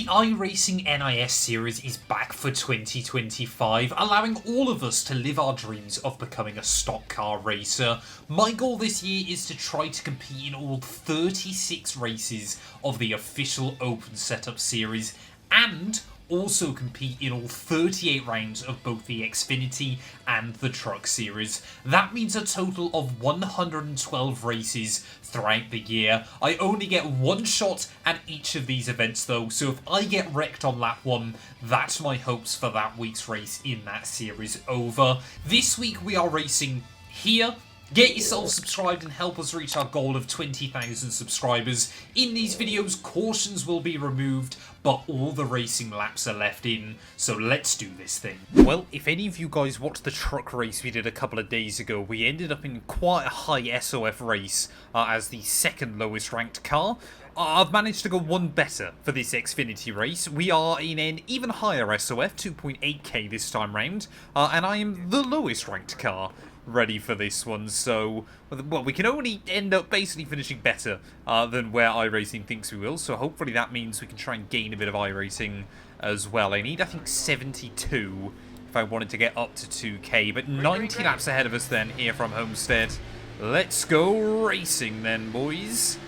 The iRacing NIS Series is back for 2025, allowing all of us to live our dreams of becoming a stock car racer. My goal this year is to try to compete in all 36 races of the official Open Setup Series and also compete in all 38 rounds of both the Xfinity and the Truck Series. That means a total of 112 races throughout the year. I only get one shot at each of these events though, so if I get wrecked on lap 1, that's my hopes for that week's race in that series over. This week we are racing here. Get yourself subscribed and help us reach our goal of 20,000 subscribers. In these videos, cautions will be removed, but all the racing laps are left in, so let's do this thing. Well, if any of you guys watched the truck race we did a couple of days ago, we ended up in quite a high SOF race as the second lowest ranked car. I've managed to go one better for this Xfinity race. We are in an even higher SOF, 2.8k this time round, and I am the lowest ranked car ready for this one, so well, we can only end up basically finishing better than where iRacing thinks we will, so hopefully that means we can try and gain a bit of iRacing as well. I need, I think, 72 if I wanted to get up to 2k, but 90 laps ahead of us then here from Homestead. Let's go racing then, boys,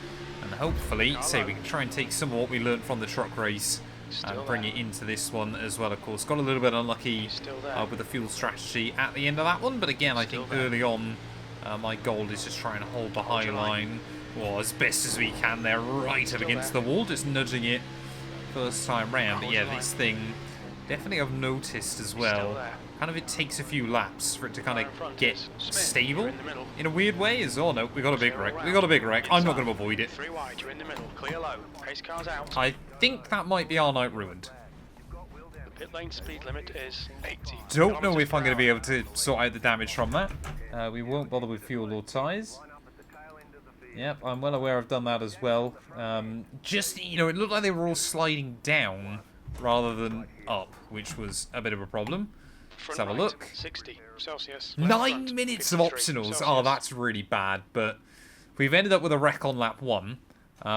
and hopefully, say, we can try and take some of what we learned from the truck race and bring it into this one as well, of course. Got a little bit unlucky with the fuel strategy at the end of that one, but again, I think early on, my goal is just trying to hold the high line as best as we can there, right up against the wall, just nudging it first time round. But yeah, this thing, definitely I've noticed as well, kind of it takes a few laps for it to kind of get stable in a weird way. Oh no, we got a big wreck. We got a big wreck. I'm not going to avoid it. I think that might be our night ruined. The pit lane speed limit is 80. Don't know if I'm going to be able to sort out the damage from that. We won't bother with fuel or tyres. Yep, I'm well aware I've done that as well. Just, you know, it looked like they were all sliding down rather than up, which was a bit of a problem. Let's have a look. 60 Celsius. 9 minutes of optionals. Oh, that's really bad. But we've ended up with a wreck on lap 1.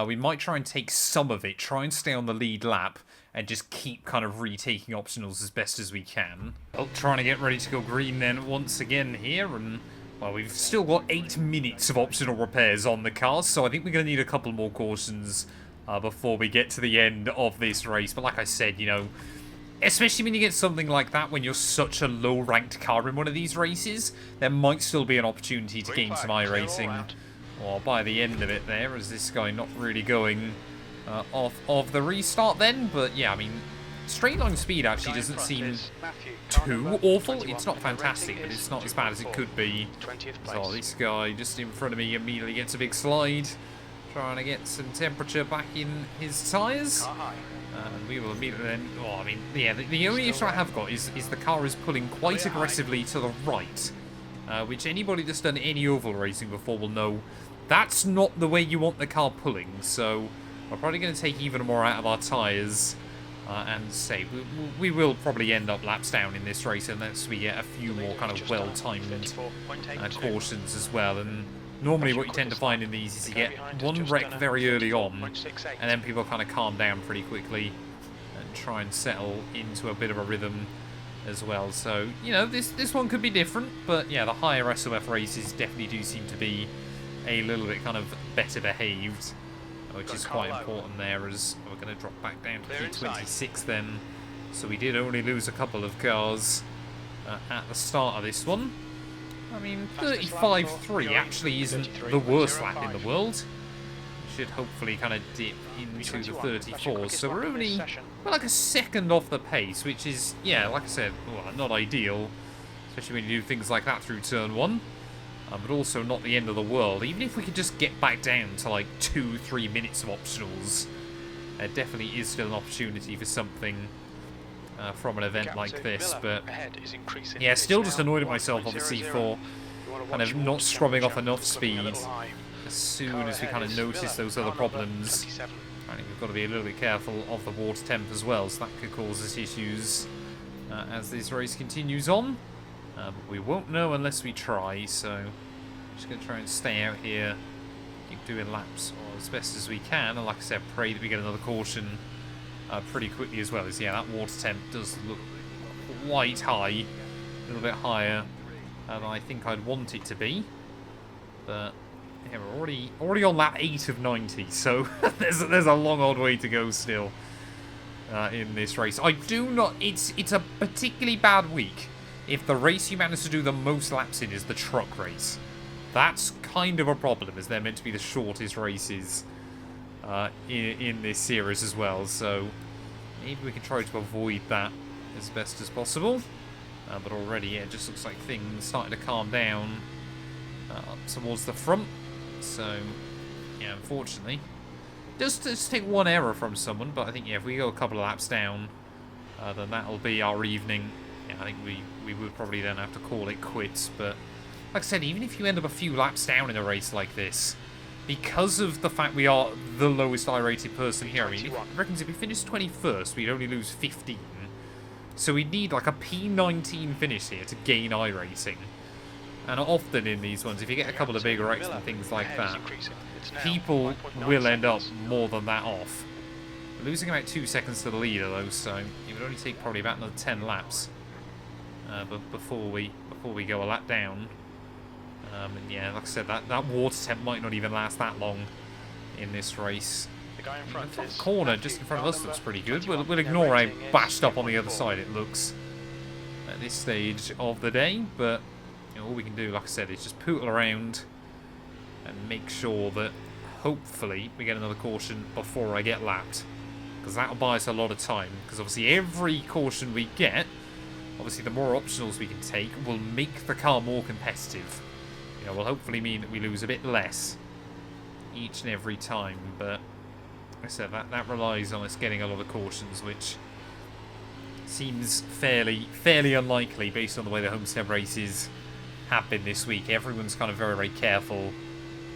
We might try and take some of it, try and stay on the lead lap, and just keep kind of retaking optionals as best as we can. Well, trying to get ready to go green then once again here, and well, we've still got 8 minutes of optional repairs on the cars, so I think we're going to need a couple more cautions before we get to the end of this race. But like I said, you know, especially when you get something like that, when you're such a low-ranked car in one of these races, there might still be an opportunity to gain some iRacing. Or by the end of it there, as this guy not really going off of the restart then. But yeah, I mean, straight line speed actually doesn't seem too awful. It's not fantastic, but it's not as bad as it could be. So this guy just in front of me immediately gets a big slide, trying to get some temperature back in his tyres. And we will immediately then... Oh, I mean, yeah, the only issue I have got is the car is pulling quite aggressively to the right. Which anybody that's done any oval racing before will know that's not the way you want the car pulling. So we're probably going to take even more out of our tyres. And say, we will probably end up laps down in this race unless we get a few more kind of well-timed cautions as well. And normally what you tend to find in these is you get one wreck very early on, and then people kind of calm down pretty quickly and try and settle into a bit of a rhythm as well. So, you know, this one could be different, but yeah, the higher SOF races definitely do seem to be a little bit kind of better behaved, which is quite important there, as we're going to drop back down to P26 then. So we did only lose a couple of cars at the start of this one. I mean, 35.3 actually isn't the worst lap in the world. We should hopefully kind of dip into the 34s. So we're only, well, like a second off the pace, which is, yeah, like I said, well, not ideal, especially when you do things like that through turn 1. But also not the end of the world. Even if we could just get back down to like 2-3 minutes of optionals, there definitely is still an opportunity for something from an event like this. But yeah, still just annoyed at myself obviously for kind of not scrubbing off enough speed as soon as we kind of notice those other problems. I think we've got to be a little bit careful of the water temp as well, so that could cause us issues as this race continues on. But we won't know unless we try, so I'm just going to try and stay out here, keep doing laps as best as we can, and like I said, pray that we get another caution pretty quickly as well. As yeah, that water temp does look quite high, a little bit higher than I think I'd want it to be. But yeah, we're already on lap 8 of 90, so there's a long old way to go still in this race. I do not. It's a particularly bad week if the race you manage to do the most laps in is the truck race. That's kind of a problem, as they're meant to be the shortest races in this series as well. So maybe we can try to avoid that as best as possible. But already, yeah, it just looks like things starting to calm down up towards the front. So, yeah, unfortunately, just take one error from someone. But I think, yeah, if we go a couple of laps down, then that'll be our evening. Yeah, I think we would probably then have to call it quits. But like I said, even if you end up a few laps down in a race like this, because of the fact we are the lowest I-rated person here, I mean, I reckon if we finished 21st, we'd only lose 15. So we'd need like a P19 finish here to gain iRacing. And often in these ones, if you get a couple of big wrecks and things like that, people will end up more than that off. We're losing about 2 seconds to the leader though, so it would only take probably about another 10 laps before we go a lap down. And yeah, like I said, that water temp might not even last that long in this race. The guy in front The is corner just in front of us looks pretty good. We'll ignore how bashed up on the other side it looks at this stage of the day, but you know, all we can do, like I said, is just poodle around and make sure that hopefully we get another caution before I get lapped, because that'll buy us a lot of time. Because obviously every caution we get, obviously the more optionals we can take will make the car more competitive. You know, will hopefully mean that we lose a bit less each and every time, but like I said, that relies on us getting a lot of cautions, which seems fairly unlikely based on the way the Homestead races have been this week. Everyone's kind of very careful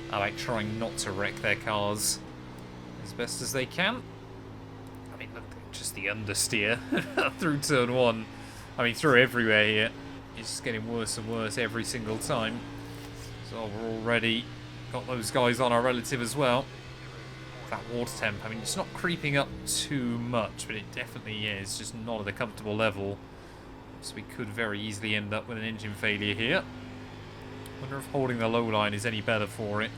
about trying not to wreck their cars as best as they can. I mean, look, just the understeer through turn 1. I mean, through everywhere here. It's just getting worse and worse every single time. So we're already got those guys on our relative as well. That water temp, I mean, it's not creeping up too much, but it definitely is just not at a comfortable level. So we could very easily end up with an engine failure here. Wonder if holding the low line is any better for it.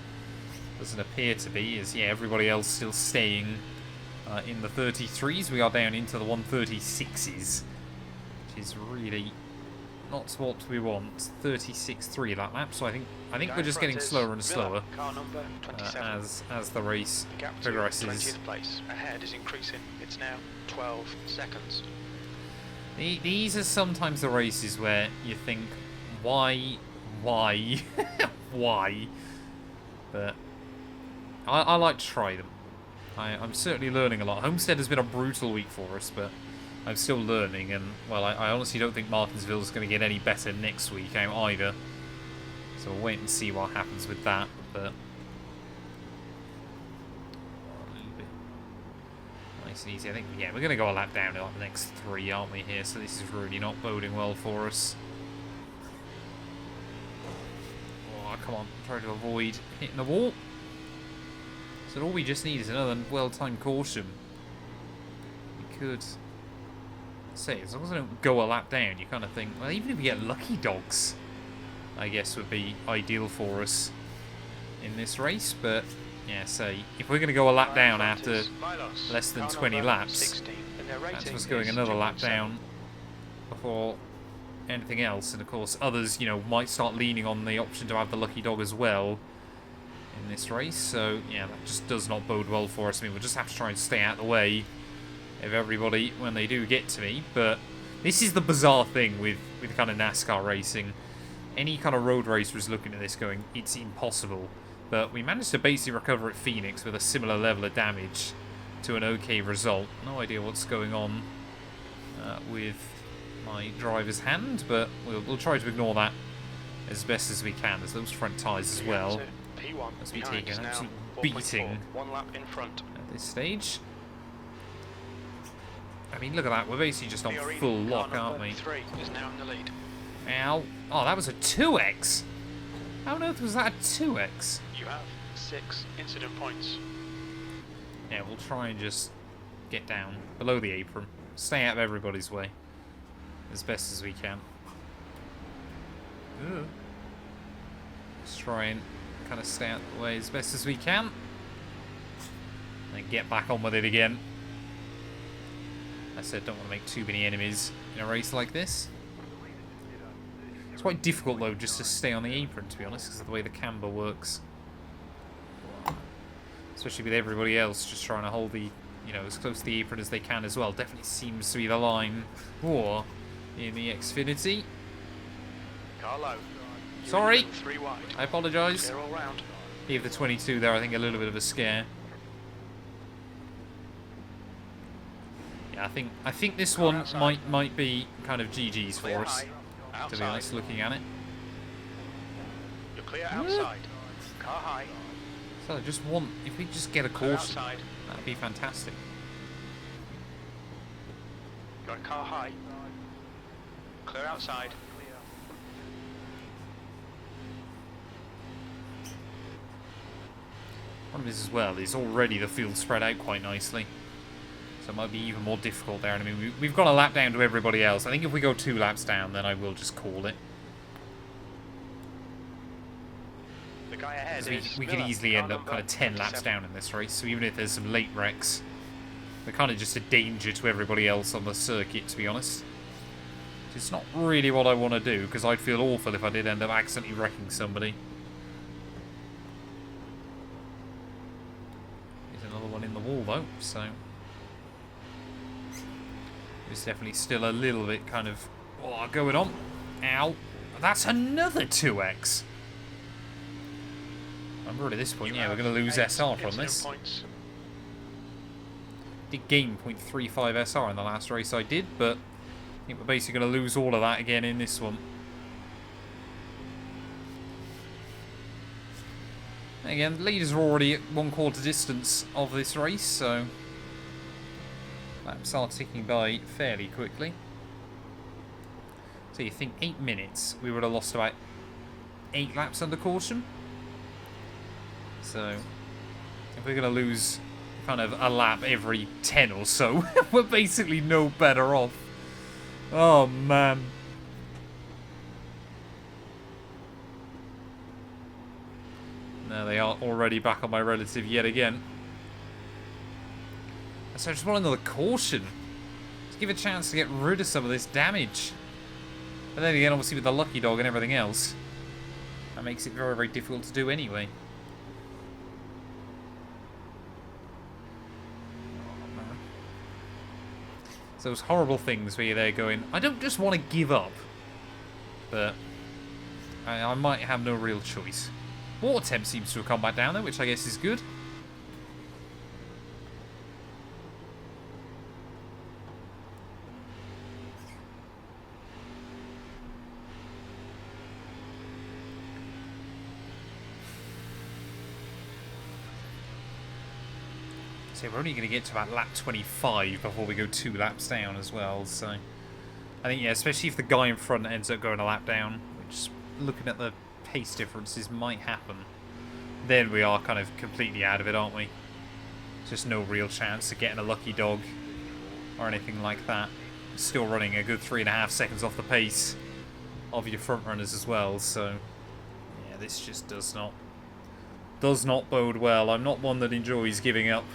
Doesn't appear to be, as yeah, everybody else still staying in the 33s. We are down into the 136s, which is really not what we want. 36.3 that lap, so I think we're just getting slower and slower as the race progresses. Ahead is increasing. It's now 12 seconds. These are sometimes the races where you think, why, why? But I like to try them. I'm certainly learning a lot. Homestead has been a brutal week for us, but I'm still learning, and well, I honestly don't think Martinsville is going to get any better next week out either. So we'll wait and see what happens with that. But a little bit nice and easy. I think, yeah, we're going to go a lap down in like the next 3, aren't we here? So this is really not boding well for us. Oh, come on, try to avoid hitting the wall. So all we just need is another well-timed caution. We could say, as long as I don't go a lap down, you kind of think, well, even if we get lucky dogs, I guess would be ideal for us in this race. But yeah, say if we're going to go a lap down after less than 20 laps, that's us going another lap down before anything else. And of course, others, you know, might start leaning on the option to have the lucky dog as well in this race. So yeah, that just does not bode well for us. I mean, we'll just have to try and stay out of the way of everybody when they do get to me. But this is the bizarre thing with kind of NASCAR racing. Any kind of road racer is looking at this going, it's impossible. But we managed to basically recover at Phoenix with a similar level of damage to an okay result. No idea what's going on with my driver's hand, but we'll try to ignore that as best as we can. There's those front tyres as well, as we take an absolute beating 1 lap in front at this stage. I mean, look at that. We're basically just on full lock, aren't we? 3 is now in the lead. Ow. Oh, that was a 2x. How on earth was that a 2x? You have 6 incident points. Yeah, we'll try and just get down below the apron. Stay out of everybody's way as best as we can. Ooh. Let's try and kind of stay out of the way as best as we can. And get back on with it again. I said don't want to make too many enemies in a race like this. It's quite difficult though just to stay on the apron, to be honest, because of the way the camber works. Especially with everybody else just trying to hold the, you know, as close to the apron as they can as well. Definitely seems to be the line for in the Xfinity. Carlo. Sorry, 3 wide. I apologise. Clear all round. Gave the 22 there, I think, a little bit of a scare. Yeah, I think this one might be kind of GG's for us, to be honest, looking at it. You're clear outside. Car high. So I just want, if we just get a caution, that'd be fantastic. Got a car high. Clear outside. Problem is as well is already the field spread out quite nicely. So it might be even more difficult there. And I mean, we've got a lap down to everybody else. I think if we go 2 laps down, then I will just call it. The guy ahead We could easily end up kind of 10 laps down in this race. So even if there's some late wrecks, we're kind of just a danger to everybody else on the circuit, to be honest. It's not really what I want to do, because I'd feel awful if I did end up accidentally wrecking somebody. There's another one in the wall, though, so... There's definitely still a little bit kind of going on. Ow. That's another 2x. Remember at this point, yeah, we're going to lose SR from this. Did gain 0.35 SR in the last race I did, but I think we're basically going to lose all of that again in this one. Again, the leaders are already at 1/4 distance of this race, so... Laps are ticking by fairly quickly. So you think 8 minutes, we would have lost about 8 laps under caution. So if we're going to lose kind of a lap every 10 or so, we're basically no better off. Oh man. There they are, already back on my relative yet again. So I just want another caution. Just give a chance to get rid of some of this damage. But then again, obviously with the lucky dog and everything else, that makes it very, very difficult to do anyway. Oh, man. So those horrible things where you're there going, I don't just want to give up. But I might have no real choice. Water temp seems to have come back down there, which I guess is good. So we're only going to get to about lap 25 before we go 2 laps down as well. So I think, yeah, especially if the guy in front ends up going a lap down, which looking at the pace differences might happen, then we are kind of completely out of it, aren't we? Just no real chance of getting a lucky dog or anything like that. Still running a good 3.5 seconds off the pace of your front runners as well. So yeah, this just does not bode well. I'm not one that enjoys giving up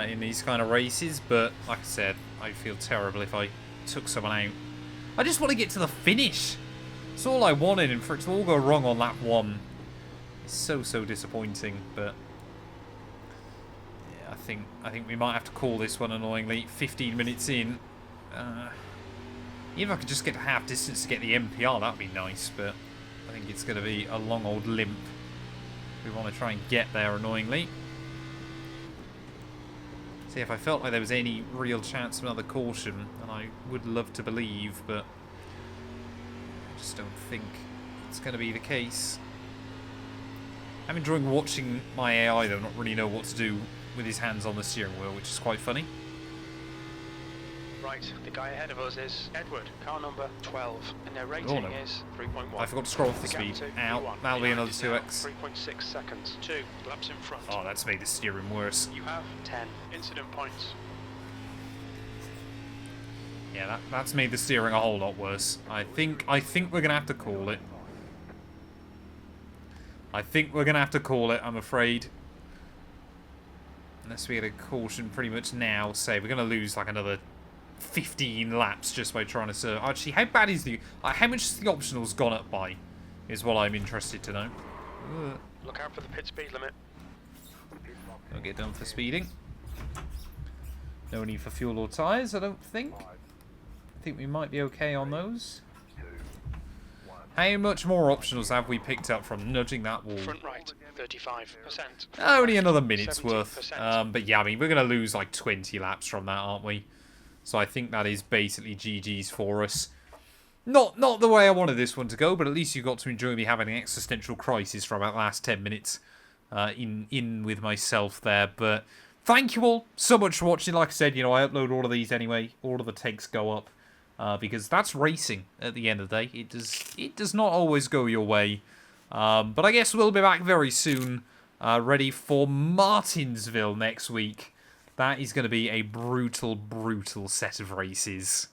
in these kind of races, but like I said, I'd feel terrible if I took someone out. I just want to get to the finish. It's all I wanted, and for it to all go wrong on lap 1 is so disappointing. But yeah, I think we might have to call this one, annoyingly. 15 minutes in. Even if I could just get to half distance to get the MPR, that'd be nice, but I think it's going to be a long old limp. We want to try and get there, annoyingly. See, if I felt like there was any real chance of another caution, and I would love to believe, but I just don't think it's going to be the case. I'm enjoying watching my AI, though, not really know what to do with his hands on the steering wheel, which is quite funny. Right, the guy ahead of us is Edward, car number 12, and their rating is 3.1. I forgot to scroll off the speed. Out. That'll be another 2x. 3.6 seconds. 2 laps in front. Oh, that's made the steering worse. You have 10 incident points. Yeah, that's made the steering a whole lot worse. I think we're gonna have to call it. I think we're gonna have to call it, I'm afraid. Unless we get a caution pretty much now, say we're gonna lose like another 15 laps just by trying to serve. Actually, how bad is the how much has the optionals gone up by? Is what I'm interested to know. Look out for the pit speed limit. Don't get done for speeding. No need for fuel or tyres, I don't think. I think we might be okay on those. How much more optionals have we picked up from nudging that wall? Front right, 35%. Only another minute's 70%. worth. But yeah, I mean, we're going to lose like 20 laps from that, aren't we? So I think that is basically GG's for us. Not the way I wanted this one to go, but at least you got to enjoy me having an existential crisis for about last 10 minutes in with myself there. But thank you all so much for watching. Like I said, you know, I upload all of these anyway. All of the takes go up. Because that's racing at the end of the day. It does not always go your way. But I guess we'll be back very soon, ready for Martinsville next week. That is going to be a brutal, brutal set of races.